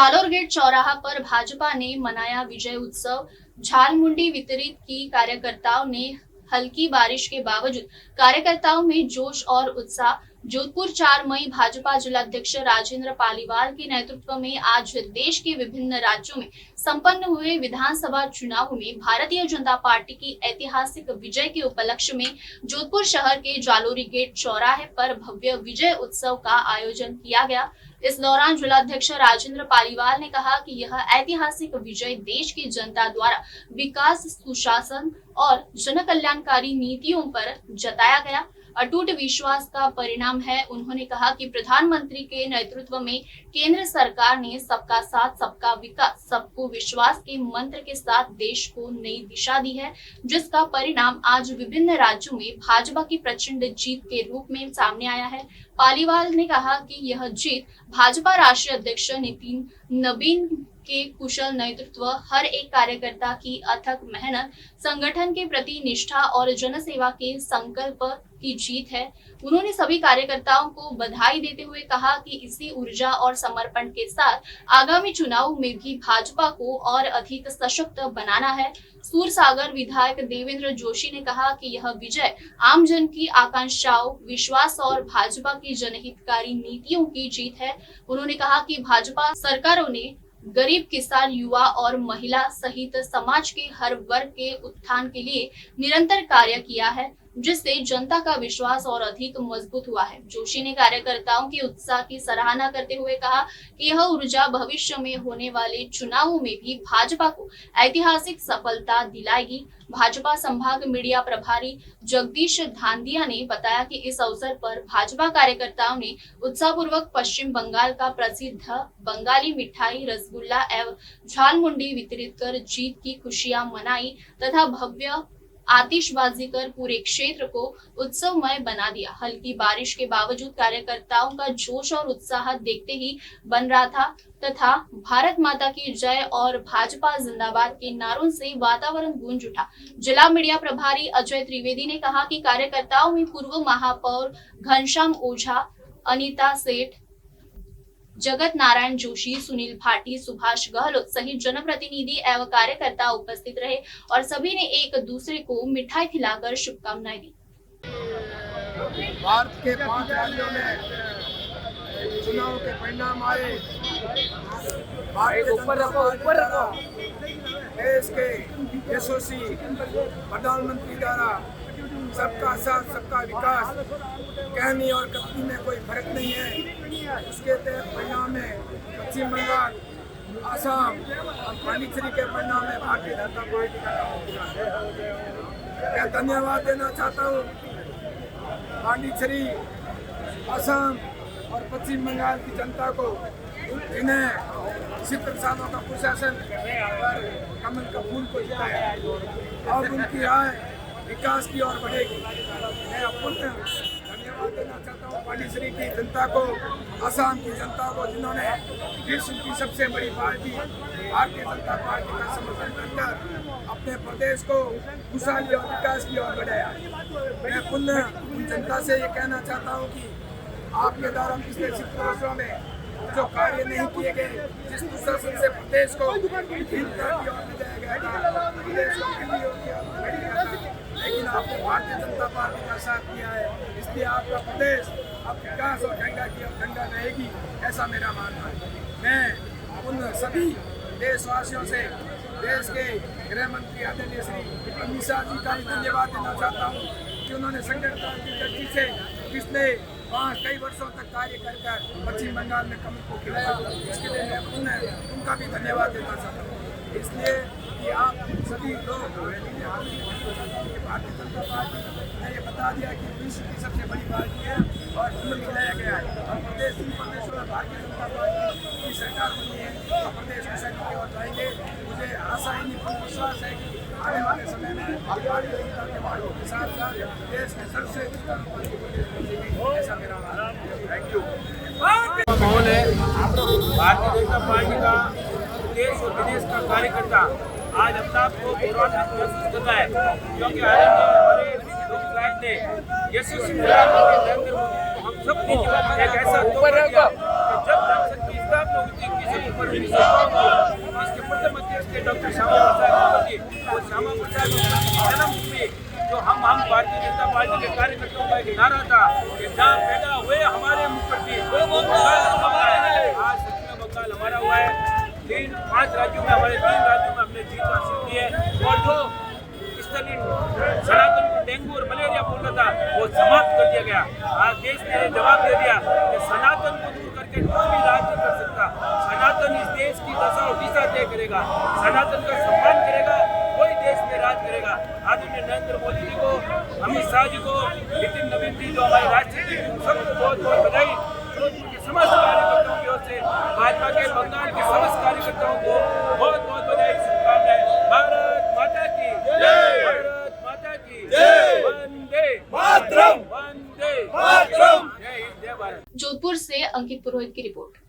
Jalore gate चौराहा पर भाजपा ने मनाया विजय उत्सव। झालमुंडी वितरित की। कार्यकर्ताओं ने हल्की बारिश के बावजूद कार्यकर्ताओं में जोश और उत्साह। जोधपुर 4 मई भाजपा जिलाध्यक्ष राजेंद्र पालीवाल के नेतृत्व में आज देश के विभिन्न राज्यों में संपन्न हुए विधानसभा चुनाव में भारतीय जनता पार्टी की ऐतिहासिक विजय के उपलक्ष्य में जोधपुर शहर के जालोरी गेट चौराहे पर भव्य विजय उत्सव का आयोजन किया गया। इस दौरान जिलाध्यक्ष राजेंद्र पालीवाल ने कहा कि यह ऐतिहासिक विजय देश की जनता द्वारा विकास, सुशासन और जन कल्याणकारी नीतियों पर जताया गया अटूट विश्वास का परिणाम है। उन्होंने कहा कि प्रधानमंत्री के नेतृत्व में केंद्र सरकार ने सबका साथ, सबका विकास, सबको विश्वास के मंत्र के साथ देश को नई दिशा दी है, जिसका परिणाम आज विभिन्न राज्यों में भाजपा की प्रचंड जीत के रूप में सामने आया है। पालीवाल ने कहा कि यह जीत भाजपा राष्ट्रीय अध्यक्ष नितिन नबीन के कुशल नेतृत्व, हर एक कार्यकर्ता की अथक मेहनत, संगठन के प्रति निष्ठा और जनसेवा के संकल्प की जीत है। उन्होंने सभी कार्यकर्ताओं को बधाई देते हुए कहा कि इसी ऊर्जा और समर्पण के साथ आगामी चुनाव में भी भाजपा को और अधिक सशक्त बनाना है। सूरसागर विधायक देवेंद्र जोशी ने कहा कि यह विजय आम जन की आकांक्षाओं, विश्वास और भाजपा की जनहितकारी नीतियों की जीत है। उन्होंने कहा कि भाजपा सरकारों ने गरीब, किसान, युवा और महिला सहित समाज के हर वर्ग के उत्थान के लिए निरंतर कार्य किया है, जिससे जनता का विश्वास और अधिक मजबूत हुआ है। जोशी ने कार्यकर्ताओं के उत्साह की सराहना करते हुए कहा कि यह ऊर्जा भविष्य में होने वाले चुनावों में भी भाजपा को ऐतिहासिक सफलता दिलाएगी। भाजपा संभाग मीडिया प्रभारी जगदीश धांधिया ने बताया कि इस अवसर पर भाजपा कार्यकर्ताओं ने उत्साहपूर्वक पश्चिम बंगाल का प्रसिद्ध बंगाली मिठाई रसगुल्ला एवं झालमुंडी वितरित कर जीत की खुशियां मनाई तथा भव्य आतिशबाजी कर पूरे क्षेत्र को उत्सवमय बना दिया। हल्की बारिश के बावजूद कार्यकर्ताओं का जोश और उत्साह देखते ही बन रहा था तथा भारत माता की जय और भाजपा जिंदाबाद के नारों से वातावरण गूंज उठा। जिला मीडिया प्रभारी अजय त्रिवेदी ने कहा कि कार्यकर्ताओं में पूर्व महापौर घनश्याम ओझा, अनीता सेठ, जगत नारायण जोशी, सुनील भाटी, सुभाष गहलोत सहित जनप्रतिनिधि एवं कार्यकर्ता उपस्थित रहे और सभी ने एक दूसरे को मिठाई खिलाकर शुभकामनाएं दी। भारत के 5 राज्यों में चुनाव के परिणाम आए। देश के यशस्वी प्रधानमंत्री द्वारा सबका साथ, सबका विकास, कहनी और करनी में कोई फर्क नहीं है। उसके तहत परिणाम में पश्चिम बंगाल, असम और पांडिचेरी के परिणाम में भारतीय जनता पार्टी का नाम पूरा है। मैं धन्यवाद देना चाहता हूँ पांडिचेरी, असम और पश्चिम बंगाल की जनता को, जिन्हें 70 सालों का प्रशासन पर कमल का फूल को जिताया और उनकी राय विकास की ओर बढ़ेगी। मैं पुनः धन्यवाद देना चाहता हूँ पांडिचेरी की जनता को, असम की जनता को, जिन्होंने विश्व की सबसे बड़ी पार्टी भारतीय जनता पार्टी का समर्थन करकर अपने प्रदेश को खुशहाली और विकास की ओर बढ़ाया। मैं पुनः उन जनता से ये कहना चाहता हूँ कि आपके द्वारा पिछले 70 वर्षों में जो कार्य नहीं किए गए, जिस प्रशासन से प्रदेश को हीनता की ओर ले जाया गया, प्रदेश को दिल्ली और लेकिन आपने भारतीय जनता पार्टी का साथ दिया है, इसलिए आपका प्रदेश अब विकास और गंगा की ओर गंगा रहेगी, ऐसा मेरा मानना है। मैं उन सभी देशवासियों से देश के गृह मंत्री आदरणीय श्री अमित शाह जी का भी धन्यवाद देना चाहता हूँ कि उन्होंने संगठन की दृष्टि से पिछले कई वर्षों तक कार्य कर पश्चिम बंगाल में कमल को खिलाया। इसके लिए मैं पुनः उनका भी धन्यवाद देना चाहता हूँ, इसलिए कि आप सभी लोग भारतीय जनता पार्टी ने ये बता दिया कि विश्व की सबसे बड़ी पार्टी है और कमल खिलाया गया है और प्रदेशों में भारतीय जनता पार्टी की सरकार बनी है और प्रदेश को शक्ति की ओर जाएंगे। मुझे आशा ही नहीं, विश्वास है कि आने वाले समय में भारतीय जनता के पार्टी के साथ साथ देश के सर्वश्रेष्ठ ऐसा मेरा मानना है। Thank you. माहौल है भारतीय जनता पार्टी का देश और विदेश का कार्यकर्ता आज अपना को गौरवान्वित महसूस करता है, क्योंकि हमारे लोकनायक ने यशस्वी प्रधानमंत्री नरेंद्र मोदी को हम सब ने एक ऐसा तोहफा दिया कि जब जनसंघ की स्थापना प्रौद्योगिकी की सभी परवीन संस्थाओं को इसके प्रथम अध्यक्ष थे डॉक्टर श्यामा प्रसाद मुखर्जी और श्यामा प्रसाद मुखर्जी की जन्मभूमि जो हम भारतीय जनता पार्टी के कार्यकर्ताओं का एक नारा था कि जहाँ पैदा हुए हमारे मुखर्जी आज पश्चिम बंगाल हमारा हुआ है। 5 राज्यों में हमारे 3 राज्यों में हमने जीत हासिल की है और जो स्थलीय सनातन को डेंगू और मलेरिया बोल रहा था वो समाप्त कर दिया गया। आज देश ने जवाब दे दिया कि सनातन को दूर करके कोई भी राज नहीं कर सकता। सनातन इस देश की दशा और दिशा तय करेगा, सनातन का सम्मान करेगा, कोई देश में राज करेगा। आदरणीय नरेंद्र मोदी जी को, अमित शाह जी को, नितिन नवीन जी जो हमारे राष्ट्रीय सबको बहुत बहुत बधाई। जोधपुर के समस्त कार्यकर्ताओं की ओर से भाजपा के बंगाल के समस्त कार्यकर्ताओं को बहुत बहुत बधाई, शुभकामनाएं। भारत माता की जय, भारत माता की जय, वंदे मातरम, वंदे मातरम, जय हिंद, जय भारत। जोधपुर से अंकित पुरोहित की रिपोर्ट।